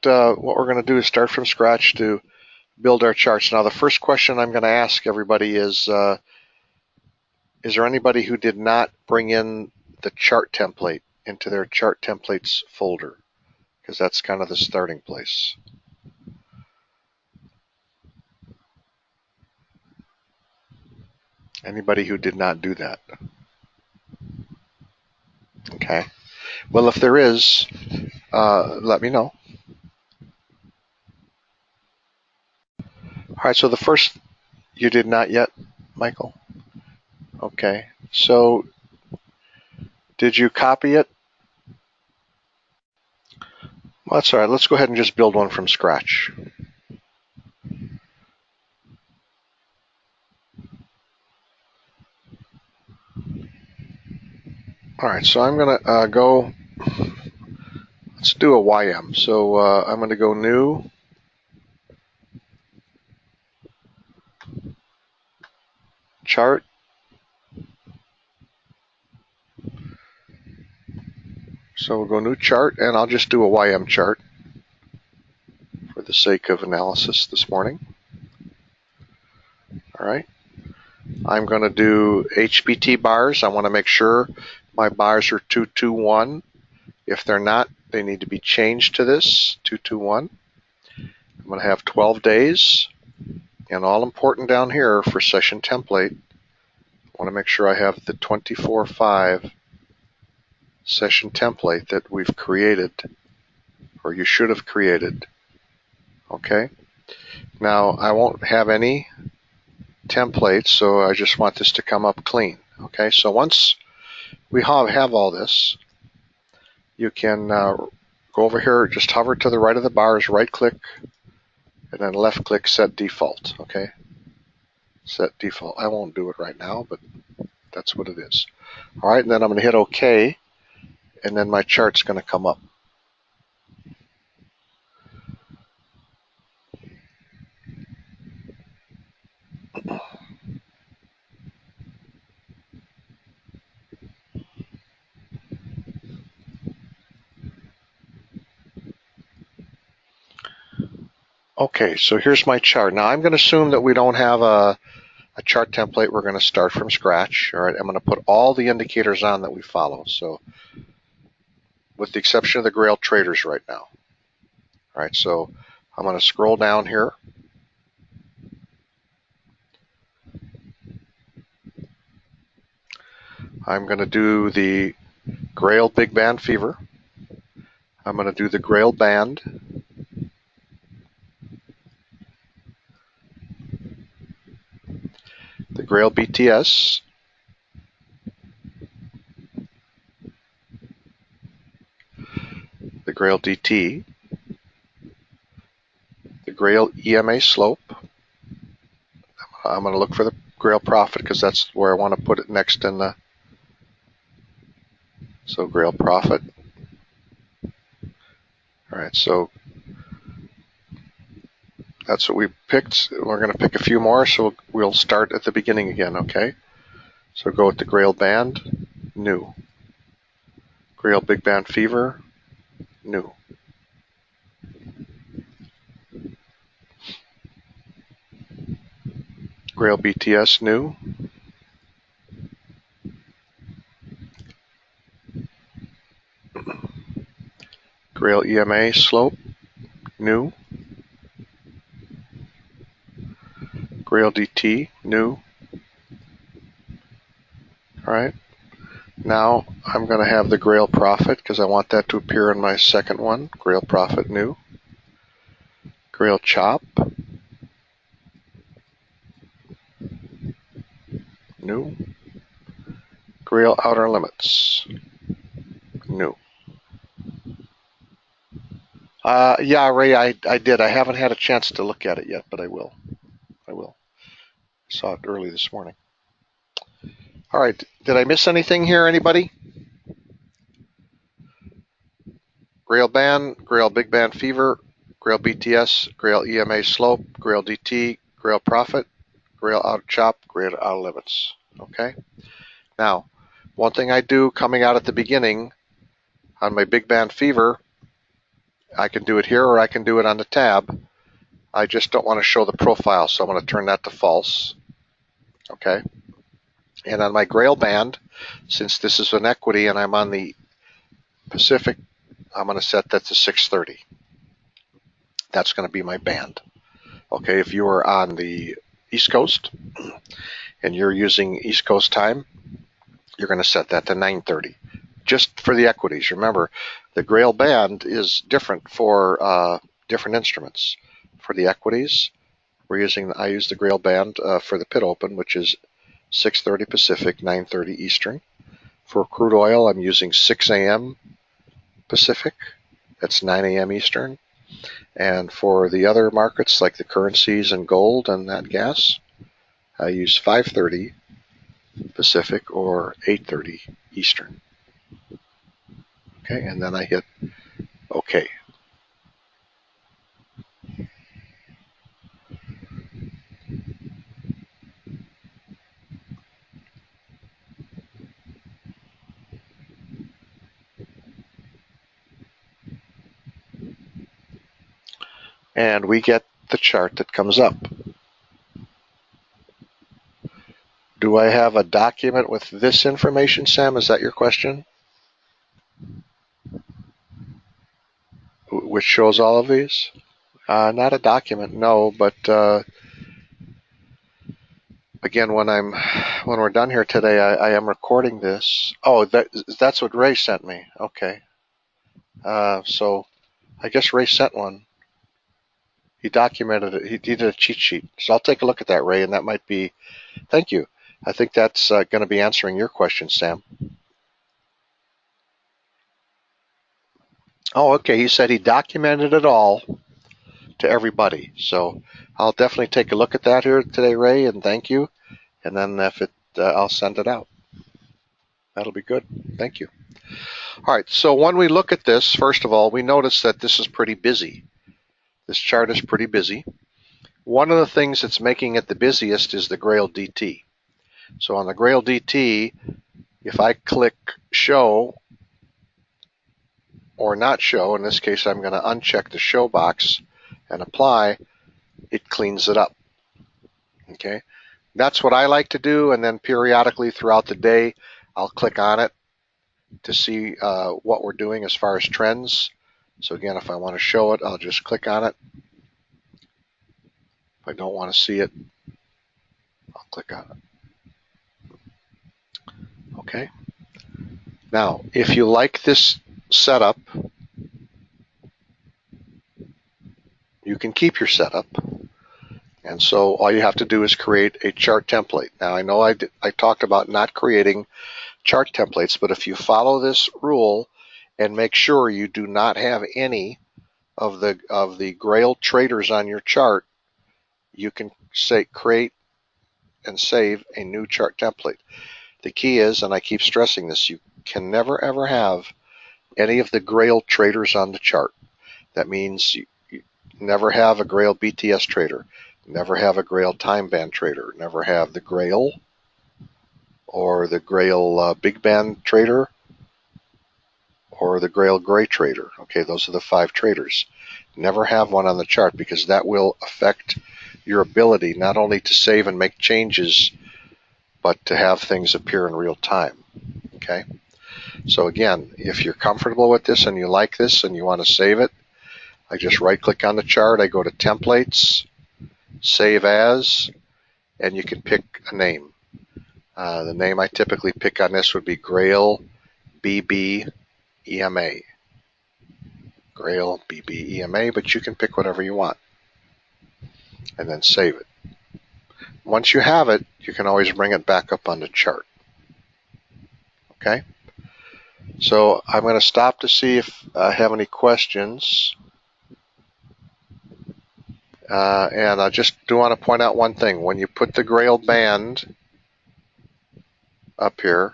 what we're going to do is start from scratch to build our charts. Now, the first question I'm going to ask everybody is there anybody who did not bring in the chart template into their chart templates folder? Because that's kind of the starting place. Anybody who did not do that? Okay. Well, if there is, let me know. All right, so the first, you did not yet, Michael? Okay, so did you copy it? Well, that's all right. Let's go ahead and just build one from scratch. All right, so I'm going to go, let's do a YM. So I'm going to go new, chart, so we'll go new chart, and I'll just do a YM chart for the sake of analysis this morning. All right, I'm going to do HBT bars. I want to make sure my bars are 221. If they're not, they need to be changed to this, 221. I'm going to have 12 days, and all important down here for session template, I want to make sure I have the 24/5 session template that we've created, or you should have created. Okay. Now, I won't have any templates, so I just want this to come up clean. Okay, so once we have all this, you can go over here, just hover to the right of the bars, right click, and then left click set default. Okay, set default. I won't do it right now, but that's what it is. All right, and then I'm going to hit OK, and then my chart's going to come up. Okay, so here's my chart. Now I'm going to assume that we don't have a chart template. We're going to start from scratch. All right, I'm going to put all the indicators on that we follow. So with the exception of the Grail traders right now. All right, so I'm going to scroll down here. I'm going to do the Grail Big Band Fever. I'm going to do the Grail Band. The Grail BTS. The Grail DT. The Grail EMA Slope. I'm going to look for the Grail Profit because that's where I want to put it next in the, so Grail Profit. All right, so that's what we picked. We're going to pick a few more, so we'll start at the beginning again, okay? So go with the Grail Band, new. Grail Big Band Fever, new. Grail BTS, new. Grail EMA Slope, new. Grail DT, new. All right. Now I'm going to have the Grail Profit because I want that to appear in my second one. Grail Profit, new. Grail Chop, new. Grail Outer Limits, new. Yeah, Ray, I did. I haven't had a chance to look at it yet, but I will. I saw it early this morning. All right, did I miss anything here, anybody? Grail Band, Grail Big Band Fever, Grail BTS, Grail EMA Slope, Grail DT, Grail Profit, Grail Outer Chop, Grail Outer Limits. Okay. Now, one thing I do coming out at the beginning on my Big Band Fever, I can do it here or I can do it on the tab. I just don't want to show the profile, so I'm going to turn that to false. Okay. And on my Grail band, since this is an equity and I'm on the Pacific, I'm going to set that to 6:30. That's going to be my band. Okay, if you are on the East Coast and you're using East Coast time, you're going to set that to 9:30. Just for the equities. Remember, the Grail band is different for different instruments. For the equities, I use the Grail band for the pit open, which is 6:30 Pacific, 9:30 Eastern. For crude oil, I'm using 6 a.m. Pacific. That's 9 a.m. Eastern. And for the other markets, like the currencies and gold and that gas, I use 5:30 Pacific or 8:30 Eastern. Okay, and then I hit OK. And we get the chart that comes up. Do I have a document with this information, Sam? Is that your question? Which shows all of these? Not a document, no, but again, when we're done here today, I am recording this. Oh, that's what Ray sent me. Okay. So I guess Ray sent one. He documented it. He did a cheat sheet. So I'll take a look at that, Ray, and that might be. Thank you. I think that's going to be answering your question, Sam. Oh, okay. He said he documented it all to everybody. So I'll definitely take a look at that here today, Ray, and thank you. And then if it, I'll send it out. That'll be good. Thank you. All right. So when we look at this, first of all, we notice that this is pretty busy. This chart is pretty busy. One of the things that's making it the busiest is the Grail DT. So on the Grail DT, if I click show or not show, in this case I'm going to uncheck the show box and apply, it cleans it up. Okay, that's what I like to do, and then periodically throughout the day I'll click on it to see what we're doing as far as trends. So again, if I want to show it, I'll just click on it. If I don't want to see it, I'll click on it. Okay. Now, if you like this setup, you can keep your setup. And so all you have to do is create a chart template. Now, I know I talked about not creating chart templates, but if you follow this rule and make sure you do not have any of the Grail traders on your chart, you can say create and save a new chart template. The key is, and I keep stressing this, you can never ever have any of the Grail traders on the chart. That means you never have a Grail BTS trader, never have a Grail time band trader, never have the Grail or the Grail big band trader or the Grail gray trader. Okay, those are the 5 traders. Never have one on the chart, because that will affect your ability not only to save and make changes, but to have things appear in real time. Okay, so again, if you're comfortable with this and you like this and you want to save it, I just right click on the chart, I go to templates, save as, and you can pick a name. The name I typically pick on this would be Grail BB EMA. Grail BB EMA, but you can pick whatever you want. And then save it. Once you have it, you can always bring it back up on the chart. Okay? So I'm going to stop to see if I have any questions. And I just do want to point out one thing. When you put the Grail band up here,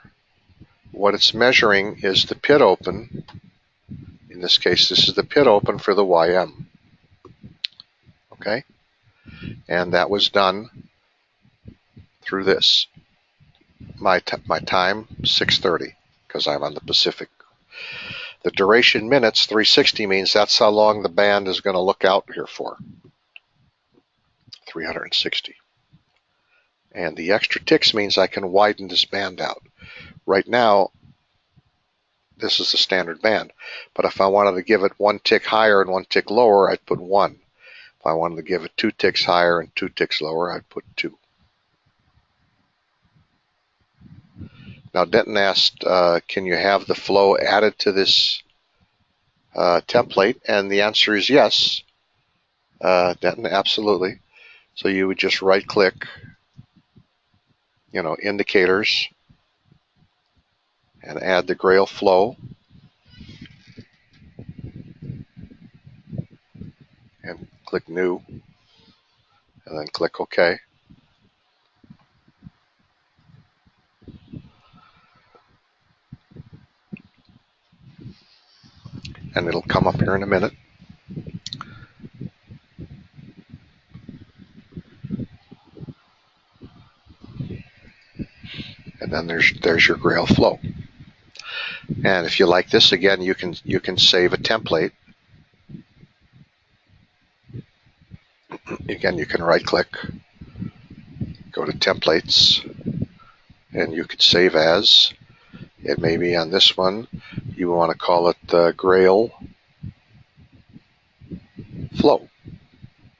what it's measuring is the pit open. In this case, this is the pit open for the YM. Okay? And that was done through this. My time, 6:30, because I'm on the Pacific. The duration minutes, 360, means that's how long the band is going to look out here for, 360. And the extra ticks means I can widen this band out. Right now, this is the standard band. But if I wanted to give it 1 tick higher and 1 tick lower, I'd put 1. If I wanted to give it 2 ticks higher and 2 ticks lower, I'd put 2. Now, Denton asked, can you have the flow added to this template? And the answer is yes, Denton, absolutely. So you would just right-click, indicators, and add the Grail Flow. And click New, and then click OK. And it'll come up here in a minute. And then there's your Grail Flow. And if you like this, again, you can save a template. Again, you can right-click, go to Templates, and you could save as. It may be on this one. You want to call it the Grail Flow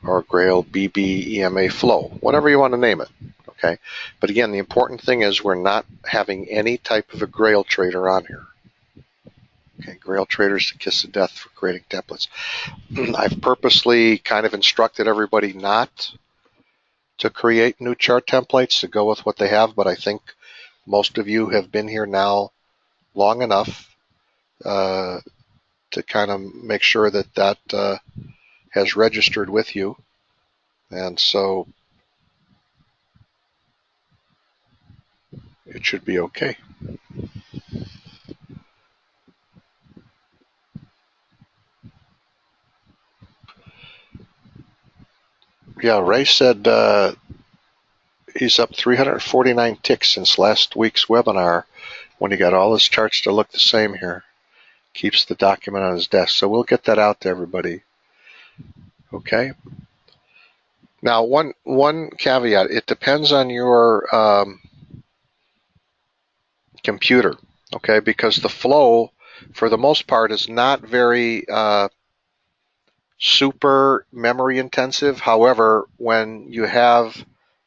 or Grail BBEMA Flow, whatever you want to name it. Okay. But again, the important thing is we're not having any type of a Grail trader on here. Okay, Grail traders the kiss of death for creating templates. I've purposely kind of instructed everybody not to create new chart templates, to go with what they have, but I think most of you have been here now long enough to kind of make sure that has registered with you. And so it should be okay. Yeah, Ray said he's up 349 ticks since last week's webinar when he got all his charts to look the same here. Keeps the document on his desk. So we'll get that out to everybody. Okay. Now, one caveat, it depends on your computer, okay, because the flow, for the most part, is not very super memory intensive. However, when you have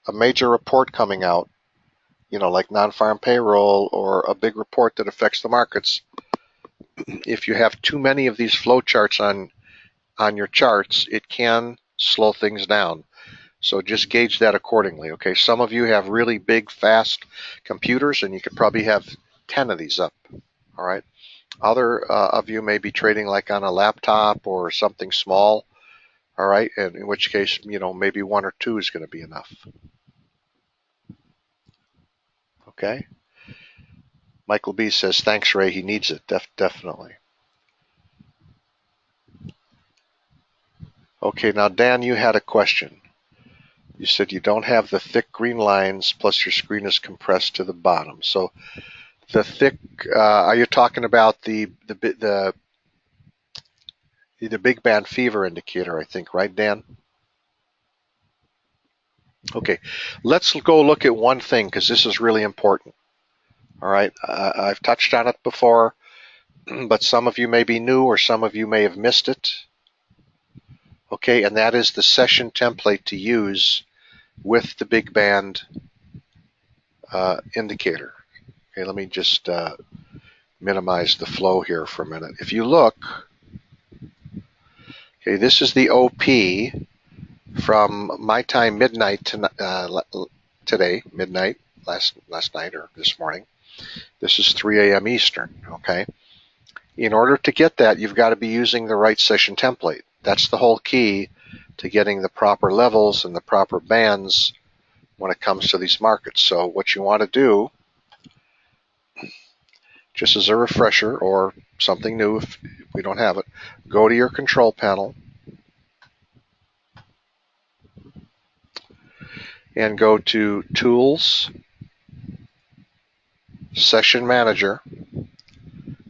a major report coming out, like non-farm payroll or a big report that affects the markets, if you have too many of these flow charts on your charts, it can slow things down. So just gauge that accordingly, okay? Some of you have really big, fast computers, and you could probably have 10 of these up, all right? Other of you may be trading like on a laptop or something small, all right? And in which case, maybe 1 or 2 is going to be enough, okay? Michael B says, thanks, Ray. He needs it, definitely. Okay, now, Dan, you had a question. You said you don't have the thick green lines, plus your screen is compressed to the bottom. So the thick, are you talking about the big band fever indicator, I think, right, Dan? Okay, let's go look at one thing, because this is really important. All right, I've touched on it before, but some of you may be new or some of you may have missed it. Okay, and that is the session template to use with the big band indicator. Okay, let me just minimize the flow here for a minute. If you look, okay, this is the OP from my time midnight to, today, midnight, last night or this morning. This is 3 a.m. Eastern, okay? In order to get that, you've got to be using the right session template. That's the whole key to getting the proper levels and the proper bands when it comes to these markets. So what you want to do, just as a refresher or something new if we don't have it, go to your control panel and go to Tools, Session Manager,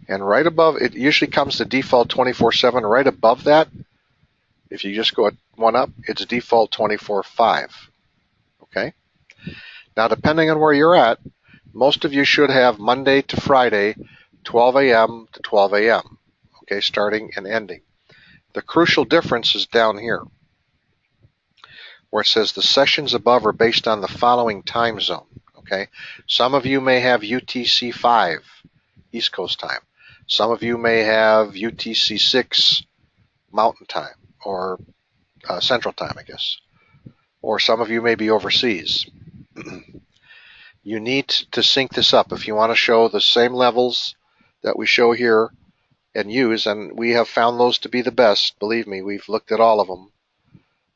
And right above, it usually comes to default 24/7. Right above that, if you just go one up, it's default 24/5. Okay? Now, depending on where you're at, most of you should have Monday to Friday, 12 a.m. to 12 a.m. Okay, starting and ending. The crucial difference is down here, where it says the sessions above are based on the following time zone. Okay, some of you may have UTC 5, East Coast time. Some of you may have UTC 6, Mountain time, or Central time, I guess. Or some of you may be overseas. You need to sync this up if you want to show the same levels that we show here and use, and we have found those to be the best. Believe me, we've looked at all of them.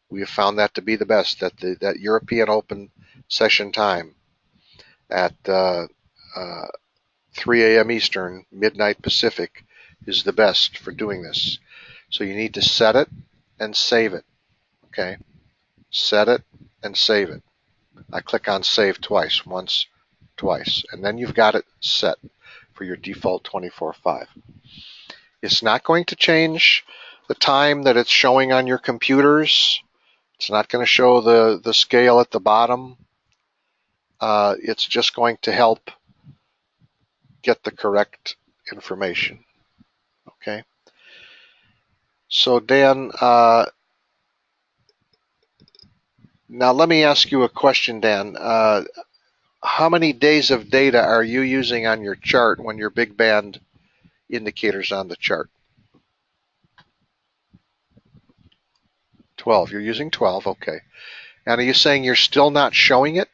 We have found that to be the best, that European Open session time at 3 a.m. Eastern, midnight Pacific, is the best for doing this. So you need to set it and save it. Okay, set it and save it. I click on save twice, once, twice, and then you've got it set for your default 24/5. It's not going to change the time that it's showing on your computers. It's not going to show the scale at the bottom. It's just going to help get the correct information. Okay. So Dan, now let me ask you a question, Dan. How many days of data are you using on your chart when your big band indicator's on the chart? 12. You're using 12. Okay. And are you saying you're still not showing it?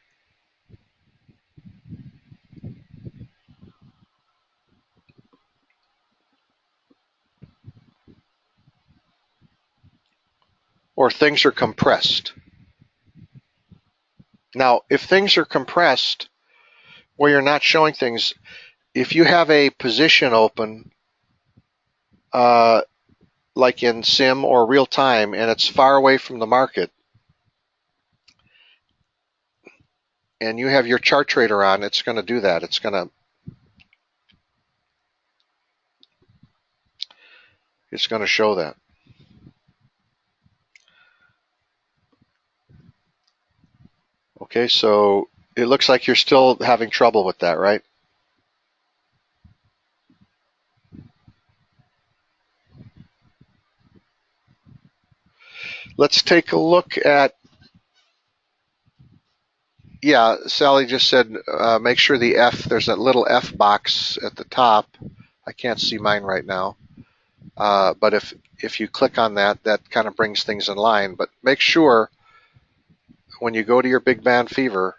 Or things are compressed? Now, if things are compressed where you're not showing things, if you have a position open, like in sim or real time, and it's far away from the market, and you have your chart trader on, it's going to do that. It's going to show that. Okay, so it looks like you're still having trouble with that, right? Let's take a look at, yeah, Sally just said make sure the F, there's that little F box at the top. I can't see mine right now. But if you click on that, that kind of brings things in line. But make sure when you go to your Big Band Fever,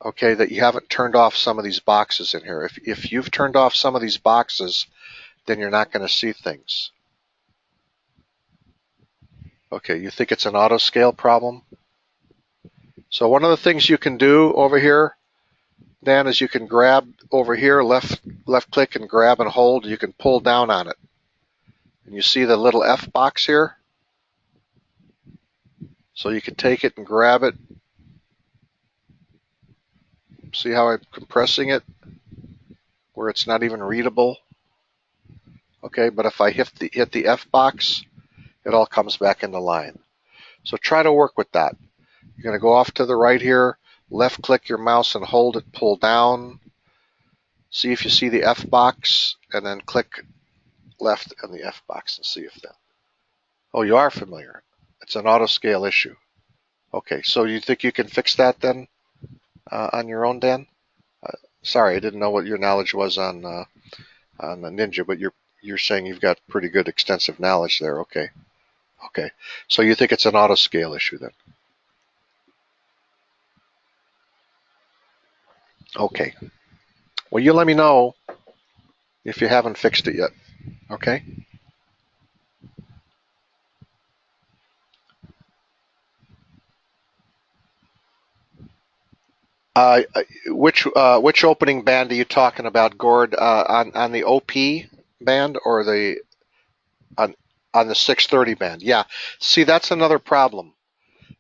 okay, that you haven't turned off some of these boxes in here. If you've turned off some of these boxes, then you're not going to see things. Okay, you think it's an Autoscale problem? So one of the things you can do over here, Dan, is you can grab over here, left click and grab and hold. You can pull down on it. And you see the little F box here? So you can take it and grab it. See how I'm compressing it where it's not even readable? Okay, but if I hit the F box, it all comes back into line. So try to work with that. You're going to go off to the right here, left click your mouse and hold it, pull down. See if you see the F box, and then click left on the F box and see if that. Oh, you are familiar. It's an Autoscale issue. Okay, so you think you can fix that then on your own, Dan? Sorry, I didn't know what your knowledge was on the Ninja, but you're saying you've got pretty good extensive knowledge there. Okay. Okay. So you think it's an Autoscale issue then? Okay. Well, you let me know if you haven't fixed it yet. Okay. Which opening band are you talking about, Gord? On the OP band or on the 630 band? Yeah. See, that's another problem,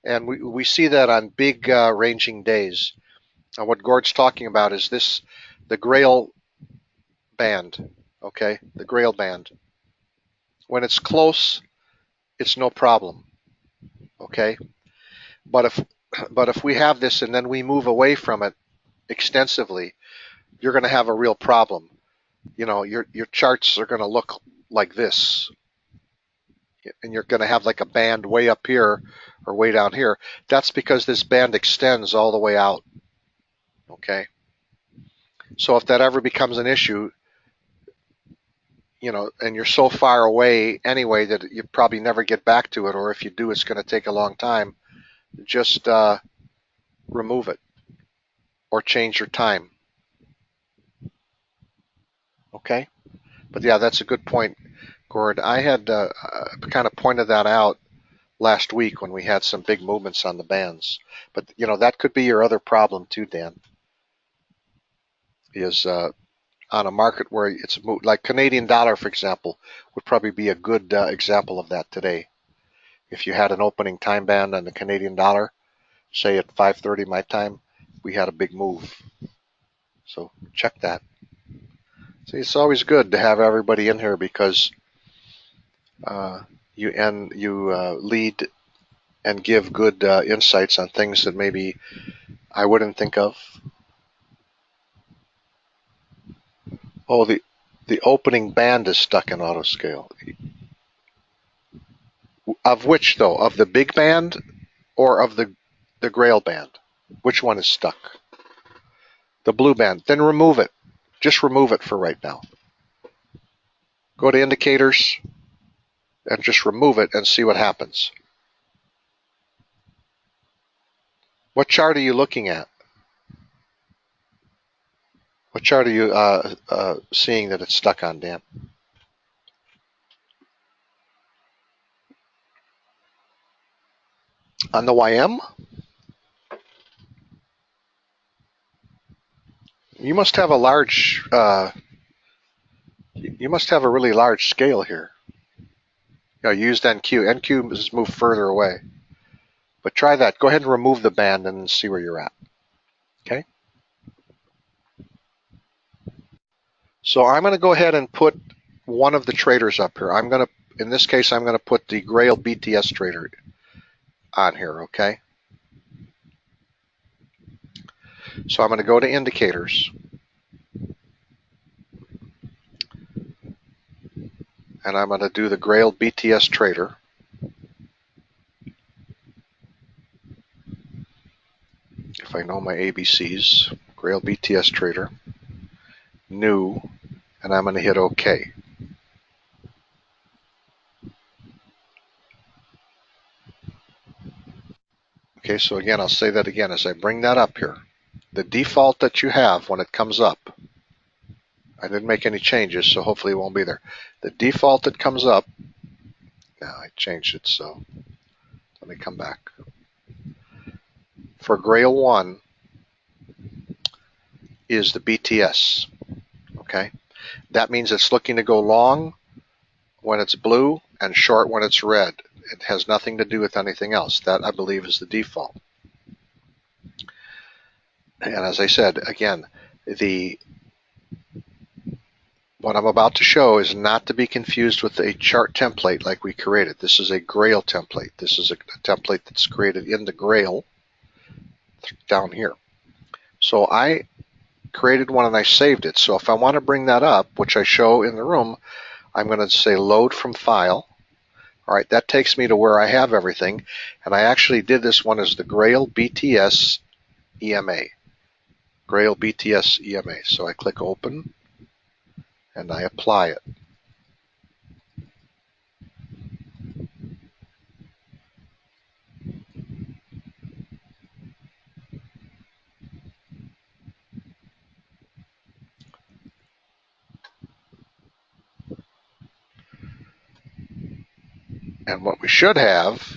and we see that on big ranging days. What Gord's talking about is the Grail band, okay, the Grail band. When it's close, it's no problem, okay? But if we have this and then we move away from it extensively, you're going to have a real problem. You know, your charts are going to look like this, and you're going to have like a band way up here or way down here. That's because this band extends all the way out, okay? So if that ever becomes an issue, you know, and you're so far away anyway that you probably never get back to it, or if you do, it's going to take a long time, just remove it or change your time, okay? But yeah, that's a good point, Gord. I had kind of pointed that out last week when we had some big movements on the bands. But you know, that could be your other problem too, Dan, is on a market where it's moved, like Canadian dollar, for example, would probably be a good example of that today. If you had an opening time band on the Canadian dollar, say at 5:30 my time, we had a big move. So check that. See, it's always good to have everybody in here because uh, you lead and give good insights on things that maybe I wouldn't think of. Oh, the opening band is stuck in Autoscale. Of which though? Of the big band or of the Grail band? Which one is stuck? The blue band. Then remove it. Just remove it for right now. Go to indicators and just remove it and see what happens. What chart are you looking at? What chart are you seeing that it's stuck on, Dan? On the YM? You must have a large. You must have a really large scale here. You used NQ. NQ has moved further away. But try that. Go ahead and remove the band and see where you're at. Okay? So I'm going to go ahead and put one of the traders up here. In this case, I'm going to put the Grail BTS trader on here, okay? So I'm going to go to indicators. And I'm going to do the Grail BTS trader. If I know my ABCs, Grail BTS trader, new, and I'm going to hit OK. Okay, so again, I'll say that again as I bring that up here. The default that you have when it comes up, I didn't make any changes, so hopefully it won't be there. The default that comes up, now I changed it, so let me come back. For Grail 1 is the BTS, okay? That means it's looking to go long when it's blue and short when it's red. It has nothing to do with anything else. That, I believe, is the default. And as I said, again, what I'm about to show is not to be confused with a chart template like we created. This is a Grail template. This is a template that's created in the Grail down here. So I created one and I saved it. So if I want to bring that up, which I show in the room, I'm going to say load from file. All right, that takes me to where I have everything. And I actually did this one as the Grail BTS EMA. Grail BTS EMA. So I click open and I apply it. And what we should have,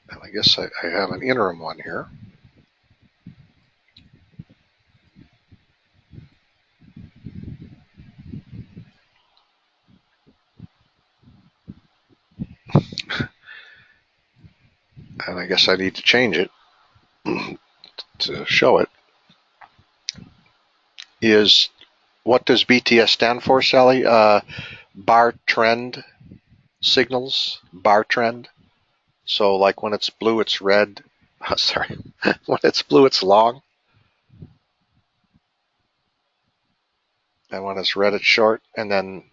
and I guess I have an interim one here. And I guess I need to change it to show it, is what does BTS stand for, Sally? Bar trend signals, bar trend. So like when it's blue, it's red. Oh, sorry, when it's blue, it's long, and when it's red, it's short. And then,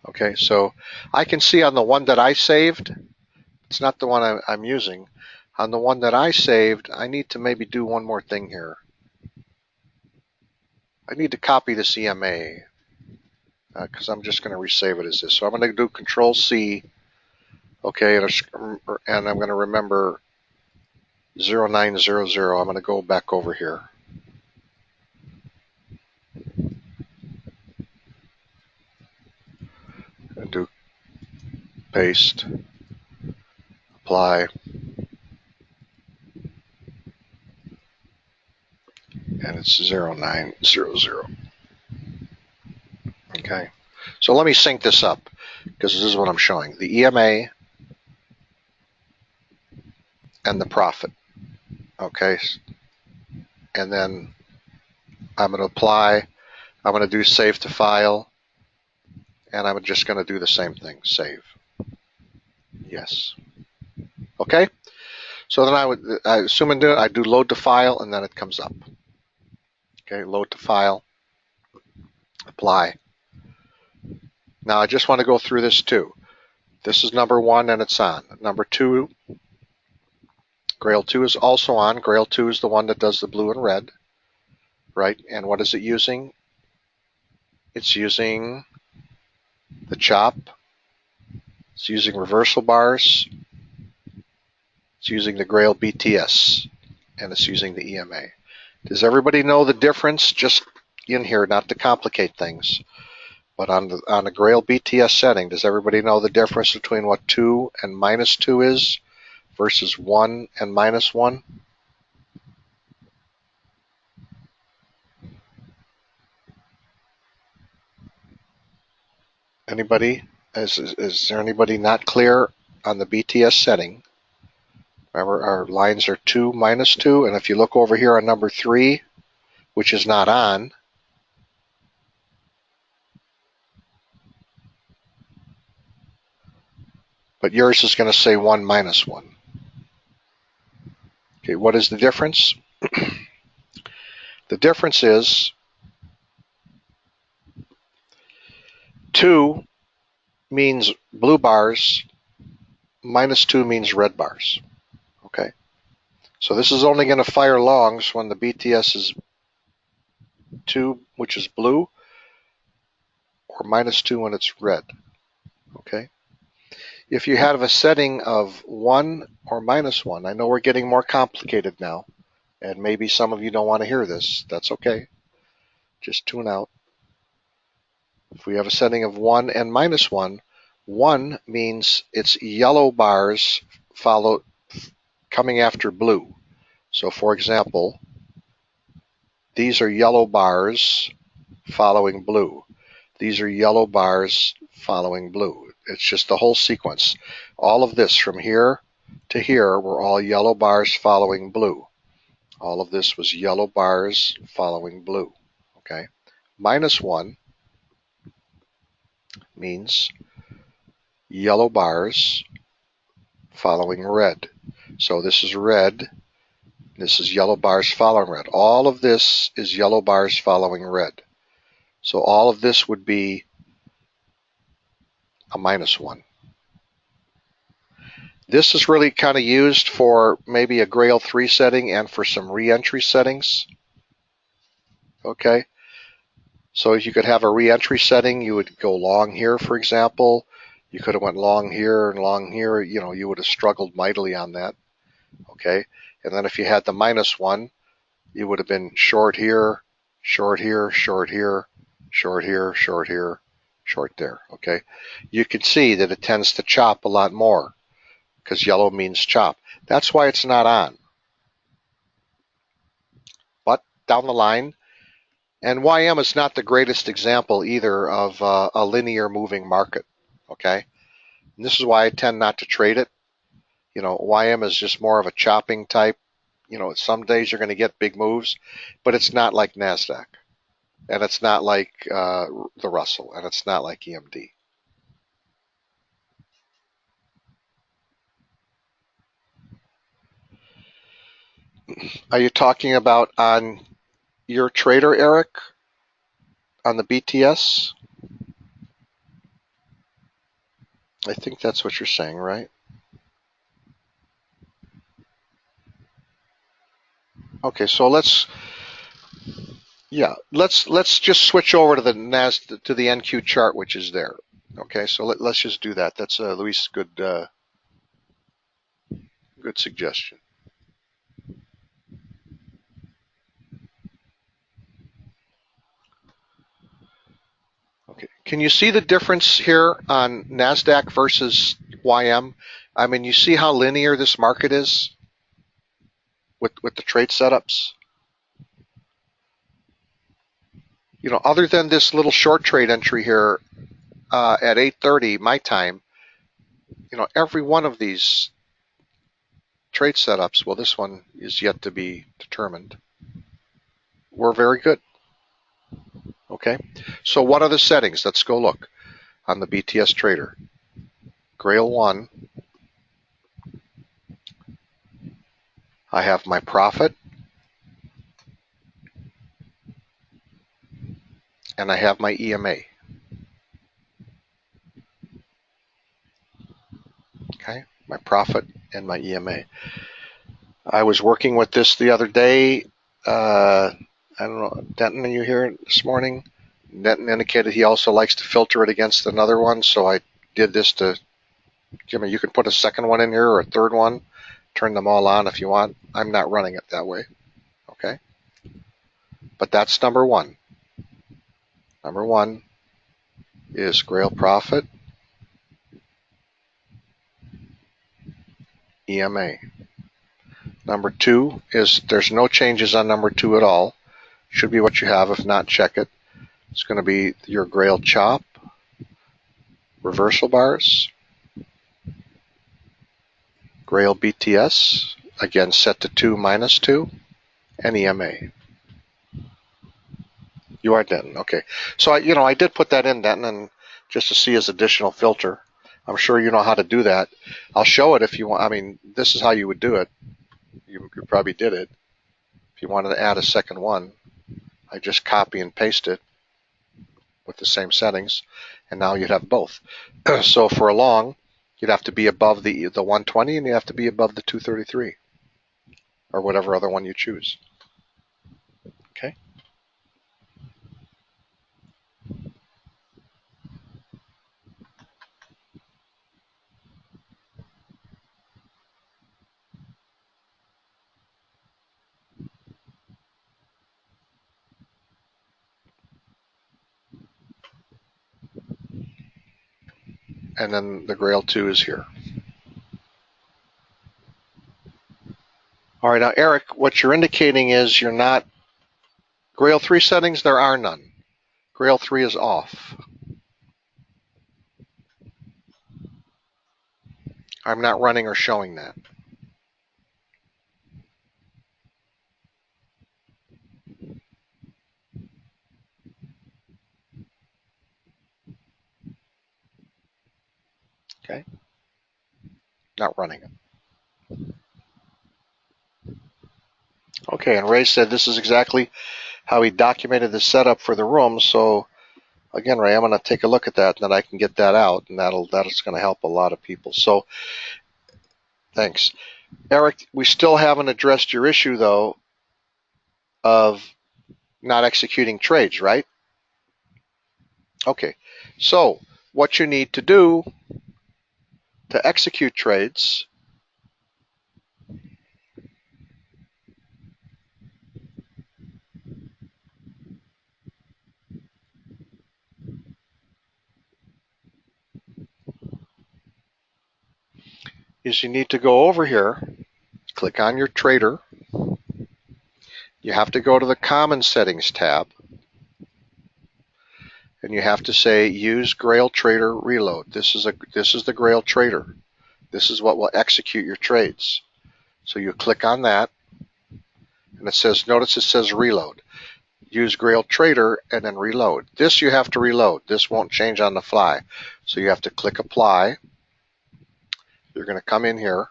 okay, so I can see on the one that I saved, it's not the one I'm using. On the one that I saved, I need to maybe do one more thing here. I need to copy this EMA because I'm just going to resave it as this. So I'm going to do Control C, okay, and I'm going to remember 0900. I'm going to go back over here. And do paste, apply, and it's 0900. Okay, so let me sync this up because this is what I'm showing. The EMA and the profit. Okay, and then I'm going to apply. I'm going to do save to file, and I'm just going to do the same thing, save. Yes. Okay, so then I assume I do load to file, and then it comes up. Okay, load to file, apply. Now I just want to go through this too. This is number 1 and it's on. Number 2, Grail 2 is also on. Grail 2 is the one that does the blue and red, right? And what is it using? It's using the chop. It's using reversal bars. It's using the Grail BTS. And it's using the EMA. Does everybody know the difference? Just in here, not to complicate things. But on the Grail BTS setting, does everybody know the difference between what 2 and -2 is versus 1 and -1? Anybody? Is there anybody not clear on the BTS setting? Remember, our lines are 2, -2, and if you look over here on number 3, which is not on, but yours is going to say 1, -1. Okay, what is the difference? The difference is 2 means blue bars, -2 means red bars. Okay, so this is only going to fire longs when the BTS is 2, which is blue, or -2 when it's red. Okay. If you have a setting of 1 or -1, I know we're getting more complicated now, and maybe some of you don't want to hear this. That's okay. Just tune out. If we have a setting of 1 and -1, 1 means it's yellow bars followed coming after blue. So for example, these are yellow bars following blue. These are yellow bars following blue. It's just the whole sequence. All of this from here to here were all yellow bars following blue. All of this was yellow bars following blue. Okay. -1 means yellow bars following red. So this is red. This is yellow bars following red. All of this is yellow bars following red. So all of this would be a -1. This is really kind of used for maybe a Grail 3 setting and for some re-entry settings. Okay, so you could have a re-entry setting. You would go long here, for example. You could have went long here and long here. You know, you would have struggled mightily on that. Okay, and then if you had the -1, you would have been short here, short here, short here, short here, short here, short there. Okay, you can see that it tends to chop a lot more because yellow means chop. That's why it's not on. But down the line, and YM is not the greatest example either of a linear moving market. Okay, and this is why I tend not to trade it. You know, YM is just more of a chopping type. You know, some days you're going to get big moves, but it's not like NASDAQ. and it's not like the Russell, and it's not like EMD. Are you talking about on your trader, Eric, on the BTS? I think that's what you're saying, right? Okay, so let's just switch over to the NQ chart, which is there. Okay, so let's just do that. That's Luis' good suggestion. Okay, can you see the difference here on NASDAQ versus YM? I mean, you see how linear this market is with the trade setups? You know, other than this little short trade entry here at 8:30 my time, you know, every one of these trade setups, well, this one is yet to be determined, we're very good. Okay, so what are the settings? Let's go look on the BTS Trader. Grail 1, I have my profit, and I have my EMA. Okay, my profit and my EMA. I was working with this the other day. I don't know, Denton, are you here this morning? Denton indicated he also likes to filter it against another one, so I did this to, Jimmy, you can put a second one in here or a third one, turn them all on if you want. I'm not running it that way, okay? But that's number one. Number one is Grail Profit, EMA. Number two is there's no changes on number two at all. Should be what you have. If not, check it. It's going to be your Grail Chop, reversal bars, Grail BTS, again set to 2 minus 2, and EMA. You are Denton, okay. So I did put that in, Denton, and just to see as additional filter. I'm sure you know how to do that. I'll show it if you want. I mean, this is how you would do it. You probably did it. If you wanted to add a second one, I just copy and paste it with the same settings, and now you'd have both. So for a long, you'd have to be above the 120, and you have to be above the 233, or whatever other one you choose. Okay. And then the Grail 2 is here. All right, now Eric, what you're indicating is you're not, Grail 3 settings, there are none. Grail 3 is off. I'm not running or showing that. Okay, not running it. Okay, and Ray said this is exactly how he documented the setup for the room. So again, Ray, I'm going to take a look at that, and then I can get that out, and that's going to help a lot of people. So thanks. Eric, we still haven't addressed your issue, though, of not executing trades, right? Okay, so what you need to do to execute trades is you need to go over here, click on your trader. You have to go to the Common Settings tab, and you have to say Use Grail Trader Reload. This is the Grail Trader. This is what will execute your trades. So you click on that, and it says, notice it says Reload. use Grail Trader, and then reload. This you have to reload. This won't change on the fly. So you have to click Apply. You're going to come in here.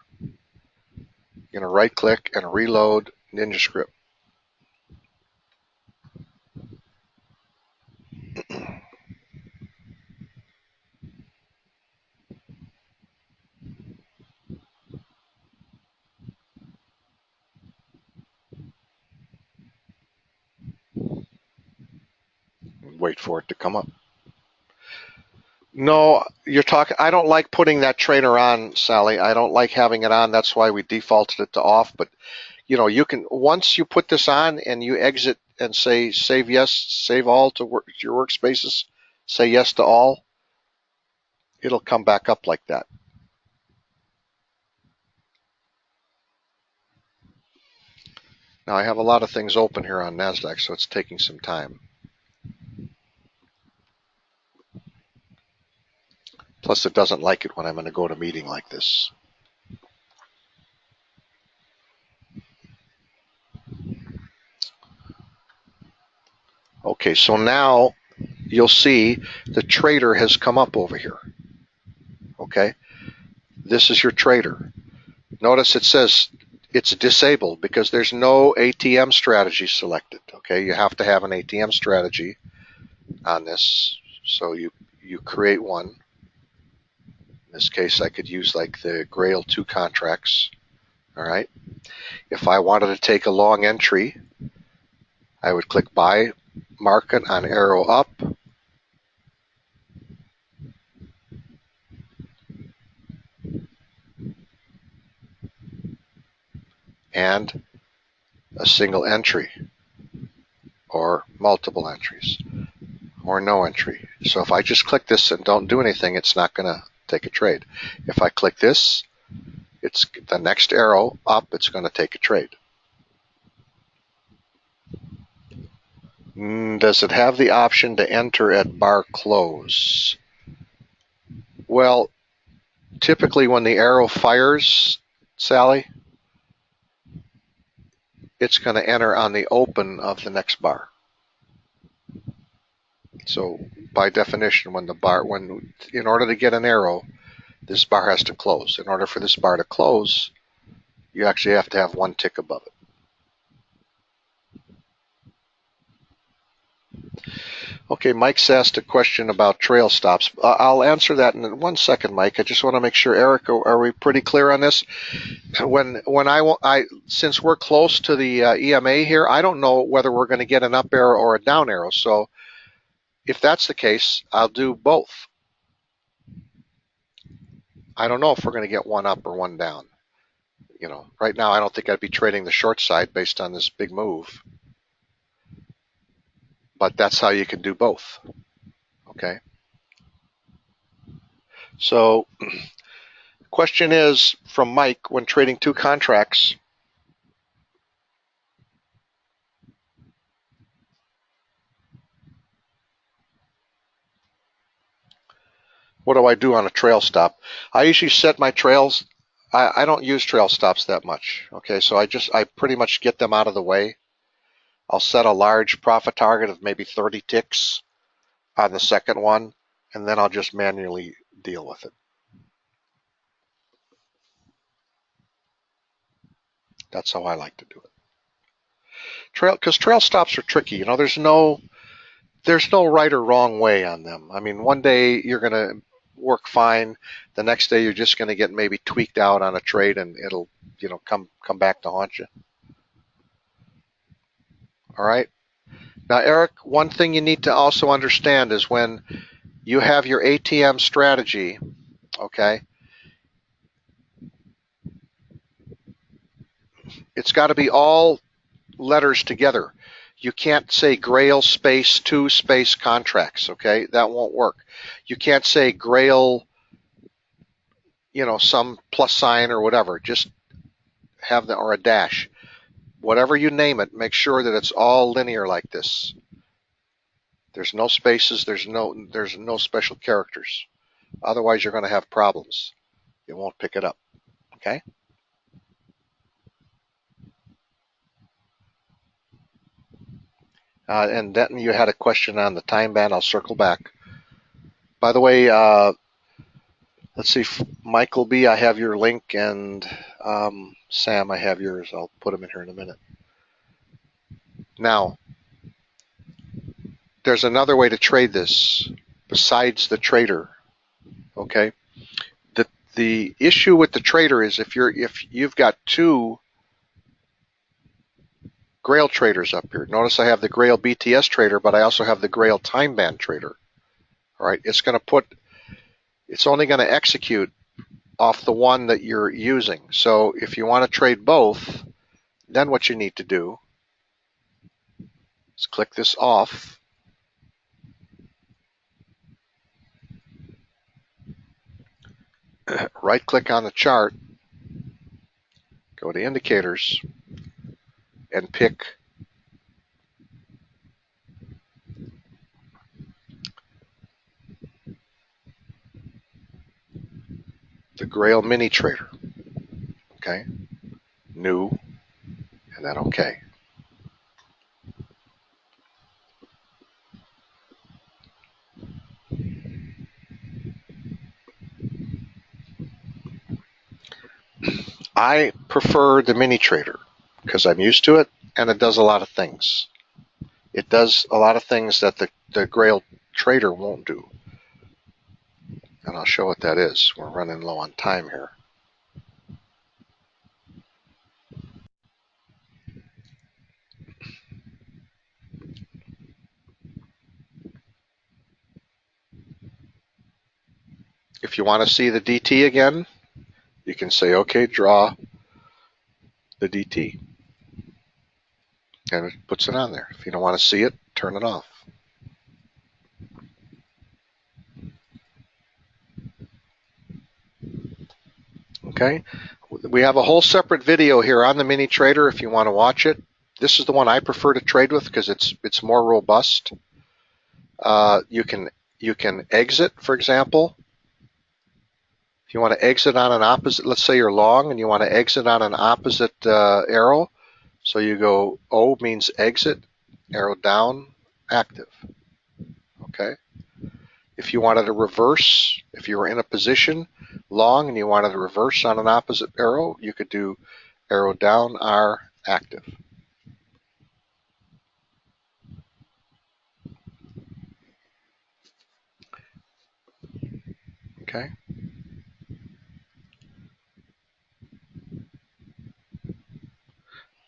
You're going to right click and reload NinjaScript. Wait for it to come up. No, you're talking. I don't like putting that trader on, Sally. I don't like having it on. That's why we defaulted it to off. But you can, once you put this on and you exit and say save yes, save all to your workspaces, say yes to all, it'll come back up like that. Now I have a lot of things open here on NASDAQ, so it's taking some time. Plus, it doesn't like it when I'm going to go to a meeting like this. Okay, so now you'll see the trader has come up over here. Okay, this is your trader. Notice it says it's disabled because there's no ATM strategy selected. Okay, you have to have an ATM strategy on this. So you create one. In this case, I could use like the Grail 2 contracts. All right. If I wanted to take a long entry, I would click Buy Market on arrow up. And a single entry or multiple entries or no entry. So if I just click this and don't do anything, it's not going to take a trade. If I click this, it's the next arrow up, it's going to take a trade. Does it have the option to enter at bar close? Well, typically when the arrow fires, Sally, it's going to enter on the open of the next bar. So by definition, in order to get an arrow, this bar has to close. In order for this bar to close, you actually have to have one tick above it. Okay, Mike's asked a question about trail stops. I'll answer that in 1 second, Mike. I just want to make sure, Eric, are we pretty clear on this? Since we're close to the EMA here, I don't know whether we're going to get an up arrow or a down arrow. So if that's the case, I'll do both. I don't know if we're going to get one up or one down. Right now I don't think I'd be trading the short side based on this big move. But that's how you can do both. Okay. So question is from Mike, when trading 2 contracts, what do I do on a trail stop? I usually set my trails. I don't use trail stops that much. Okay, so I pretty much get them out of the way. I'll set a large profit target of maybe 30 ticks on the second one, and then I'll just manually deal with it. That's how I like to do it. Because trail stops are tricky. There's no right or wrong way on them. I mean, one day you're going to work fine. The next day you're just going to get maybe tweaked out on a trade, and it'll come back to haunt you. All right. Now, Eric, one thing you need to also understand is when you have your ATM strategy, okay, it's got to be all letters together. You can't say Grail space 2 space contracts, okay? That won't work. You can't say Grail, some plus sign or whatever. Just have or a dash. Whatever you name it, make sure that it's all linear like this. There's no spaces, there's no special characters. Otherwise you're going to have problems. It won't pick it up. Okay? And then you had a question on the time band. I'll circle back. By the way, let's see, Michael B., I have your link, and Sam, I have yours. I'll put them in here in a minute. Now, there's another way to trade this besides the trader. Okay, the issue with the trader is if you've got two Grail traders up here. Notice I have the Grail BTS trader, but I also have the Grail time band trader. All right, it's only going to execute off the one that you're using. So if you want to trade both, then what you need to do is click this off. Right click on the chart, go to indicators, and pick the Grail mini trader. Okay, new, and then okay. I prefer the mini trader because I'm used to it and it does a lot of things. It does a lot of things that the Grail trader won't do. And I'll show what that is. We're running low on time here. If you want to see the DT again, you can say, okay, draw the DT. And it puts it on there. If you don't want to see it, turn it off. Okay, we have a whole separate video here on the mini trader if you want to watch it. This is the one I prefer to trade with because it's more robust. You can exit, for example. If you want to exit on an opposite, let's say you're long and you want to exit on an opposite arrow. So you go O means exit, arrow down, active. Okay. If you wanted to reverse, if you were in a position long and you wanted to reverse on an opposite arrow, you could do arrow down, R, active. Okay.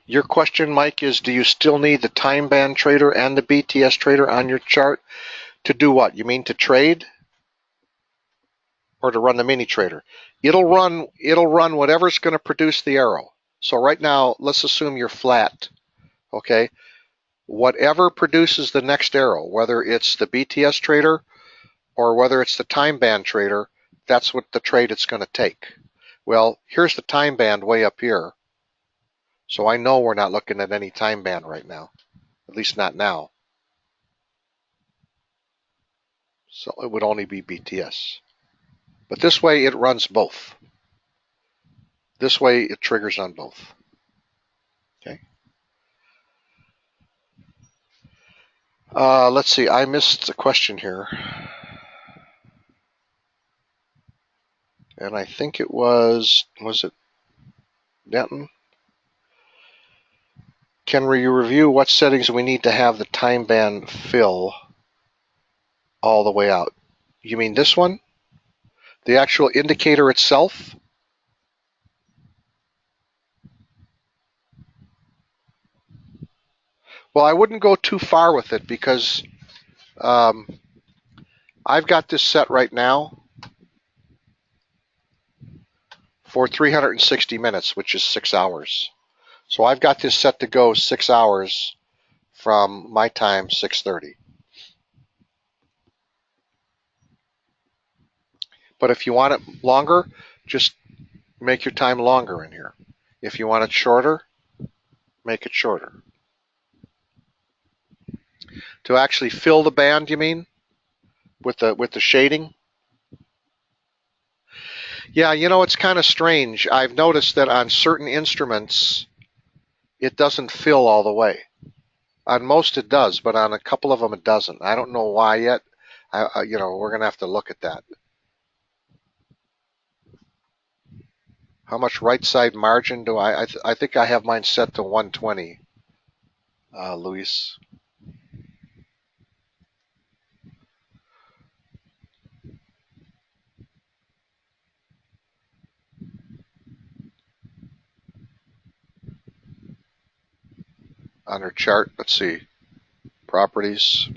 Your question, Mike, is do you still need the time band trader and the BTS trader on your chart to do what? You mean to trade or to run the mini trader? It'll run whatever's going to produce the arrow. So right now, let's assume you're flat. Okay. Whatever produces the next arrow, whether it's the BTS trader or whether it's the time band trader, that's what the trade it's going to take. Well, here's the time band way up here. So I know we're not looking at any time band right now, at least not now. So it would only be BTS. But this way it runs both. This way it triggers on both. Okay. Let's see, I missed a question here. And I think it was it Denton? Can we review what settings we need to have the time band fill all the way out? You mean this one? The actual indicator itself? Well, I wouldn't go too far with it because I've got this set right now for 360 minutes, which is 6 hours. So I've got this set to go 6 hours from my time, 6:30. But if you want it longer, just make your time longer in here. If you want it shorter, make it shorter. To actually fill the band, you mean? With the shading? Yeah, you know, it's kind of strange. I've noticed that on certain instruments, it doesn't fill all the way. On most it does, but on a couple of them it doesn't. I don't know why yet. We're going to have to look at that. How much right side margin do I think I have mine set to 120, Luis. On her chart, let's see. Properties.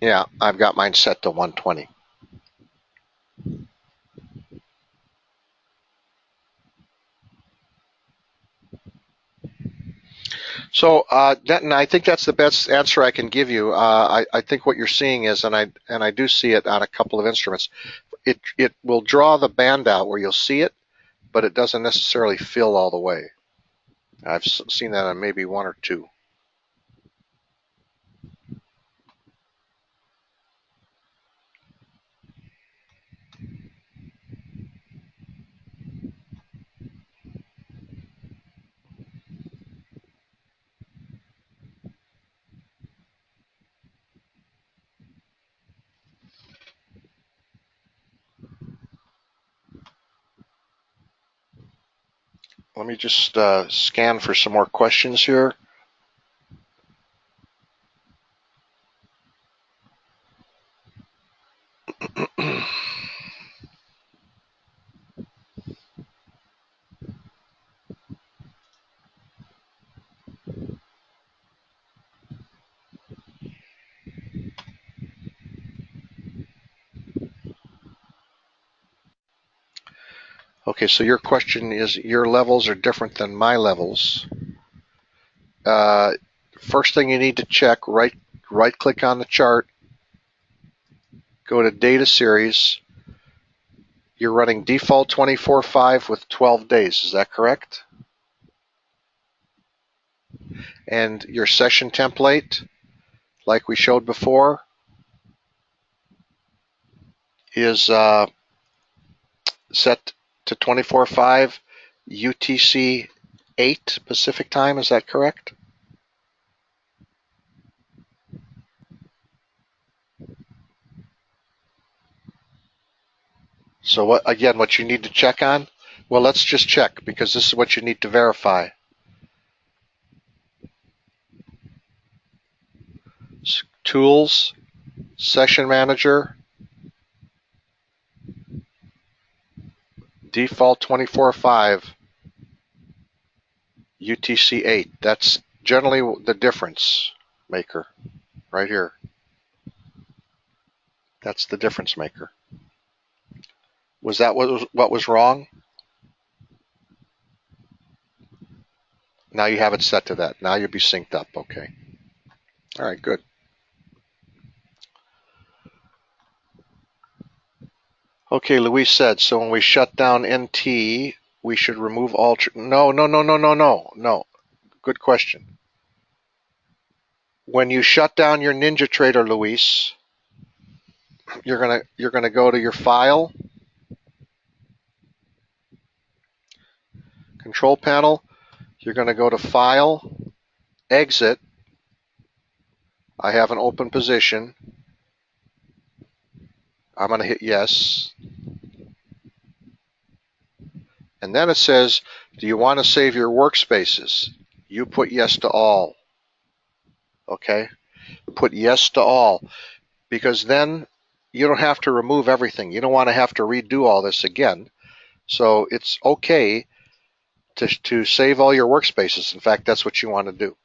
Yeah, I've got mine set to 120. So, Denton, I think that's the best answer I can give you. I think what you're seeing is, and I do see it on a couple of instruments. It will draw the band out where you'll see it, but it doesn't necessarily fill all the way. I've seen that on maybe one or two. Let me just scan for some more questions here. Okay, so your question is your levels are different than my levels. First thing you need to check, right click on the chart, go to data series. You're running default 24/5 with 12 days, is that correct? And your session template, like we showed before, is set to 24/5 UTC 8 Pacific time, is that correct? So what you need to check on? Well, let's just check because this is what you need to verify. Tools, Session Manager, default 24/5 UTC 8. That's generally the difference maker right here. That's the difference maker. Was that what was wrong? Now you have it set to that. Now you'll be synced up. Okay. All right, good. Okay, Luis said, so when we shut down NT, we should remove all... No. Good question. When you shut down your NinjaTrader, Luis, you're gonna go to your file, control panel. You're gonna go to file, exit. I have an open position. I'm gonna hit yes. And then it says, do you want to save your workspaces? You put yes to all. Okay? Put yes to all. Because then you don't have to remove everything. You don't want to have to redo all this again. So it's okay to save all your workspaces. In fact, that's what you want to do.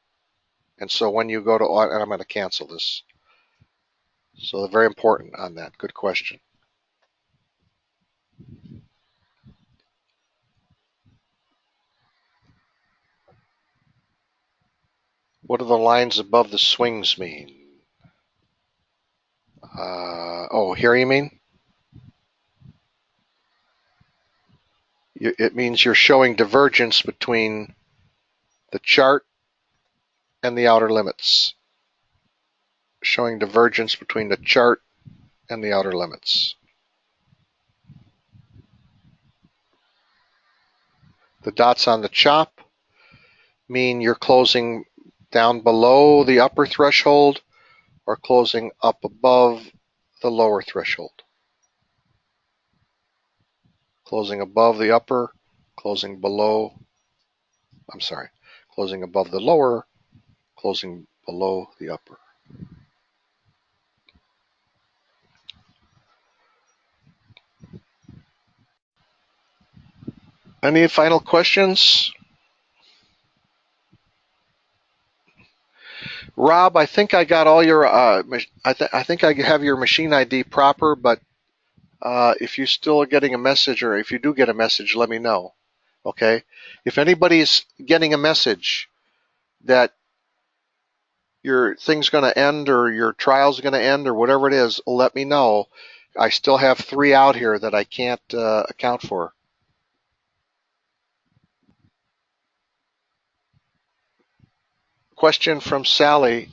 And so when you go to, and I'm going to cancel this. So very important on that. Good question. What do the lines above the swings mean? Here you mean? It means you're showing divergence between the chart and the outer limits. Showing divergence between the chart and the outer limits. The dots on the chop mean you're closing down below the upper threshold or closing up above the lower threshold. Closing above the upper, closing below, closing above the lower, closing below the upper. Any final questions? Rob, I think I got all your, I think I have your machine ID proper, but if you still are getting a message, or if you do get a message, let me know. Okay? If anybody's getting a message that your thing's going to end or your trial's going to end or whatever it is, let me know. I still have 3 out here that I can't account for. Question from Sally.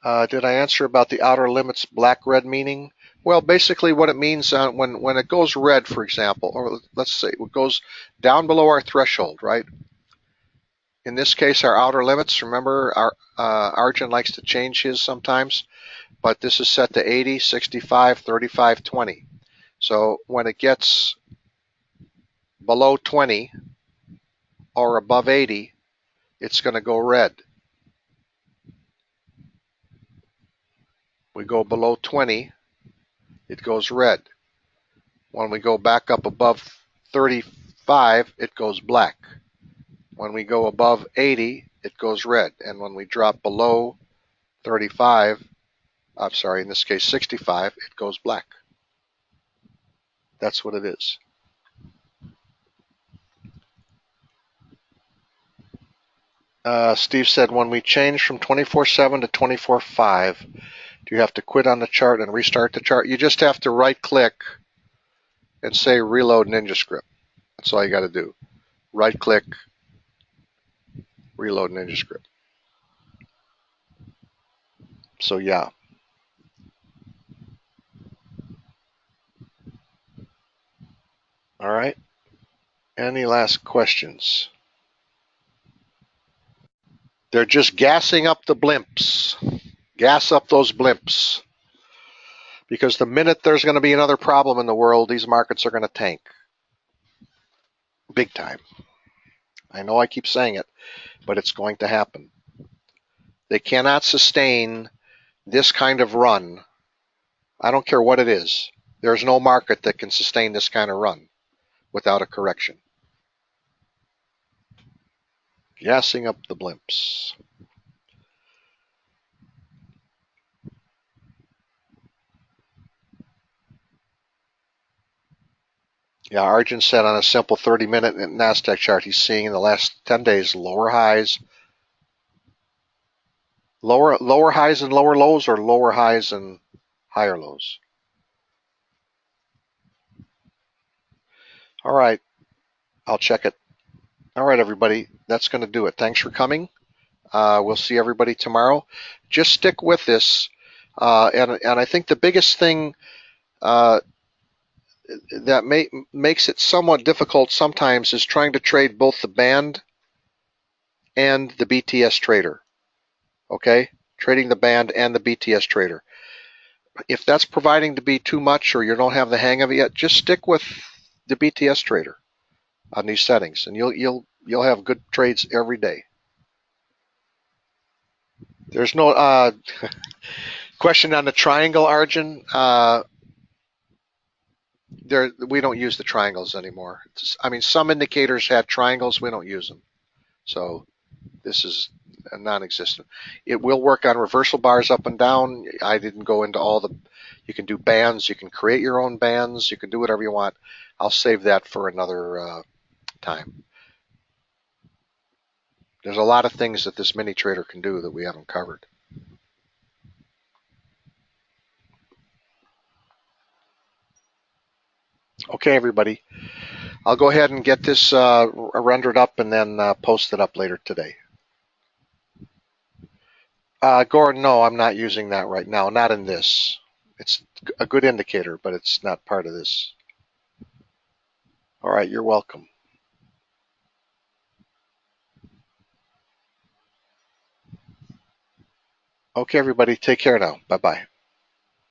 Did I answer about the outer limits black-red meaning? Well, basically what it means when it goes red, for example, or let's say it goes down below our threshold, right? In this case, our outer limits, remember, Arjun likes to change his sometimes, but this is set to 80, 65, 35, 20. So when it gets below 20 or above 80, it's going to go red. We go below 20, it goes red. When we go back up above 35, it goes black. When we go above 80, it goes red. And when we drop below 35, I'm sorry, in this case 65, it goes black. That's what it is. Steve said, when we change from 24/7 to 24/5, do you have to quit on the chart and restart the chart? You just have to right-click and say Reload NinjaScript. That's all you got to do. Right-click, Reload NinjaScript. So yeah. All right. Any last questions? They're just gassing up the blimps. Gas up those blimps. Because the minute there's going to be another problem in the world, these markets are going to tank. Big time. I know I keep saying it, but it's going to happen. They cannot sustain this kind of run. I don't care what it is. There's no market that can sustain this kind of run without a correction. Gassing up the blimps. Yeah, Arjun said on a simple 30-minute NASDAQ chart, he's seeing in the last 10 days lower highs, lower highs and lower lows, or lower highs and higher lows. All right, I'll check it. All right, everybody, that's going to do it. Thanks for coming. We'll see everybody tomorrow. Just stick with this, and I think the biggest thing that makes it somewhat difficult sometimes is trying to trade both the band and the BTS trader. Okay, trading the band and the BTS trader. If that's proving to be too much, or you don't have the hang of it yet, just stick with the BTS trader on these settings, and you'll have good trades every day. There's no question on the triangle, Arjun. We don't use the triangles anymore. I mean, some indicators had triangles. We don't use them. So this is a non-existent. It will work on reversal bars up and down. I didn't go into all the, you can do bands. You can create your own bands. You can do whatever you want. I'll save that for another time. There's a lot of things that this mini trader can do that we haven't covered. Okay, everybody. I'll go ahead and get this rendered up and then post it up later today. Gordon, no, I'm not using that right now. Not in this. It's a good indicator, but it's not part of this. All right, you're welcome. Okay, everybody, take care now. Bye-bye.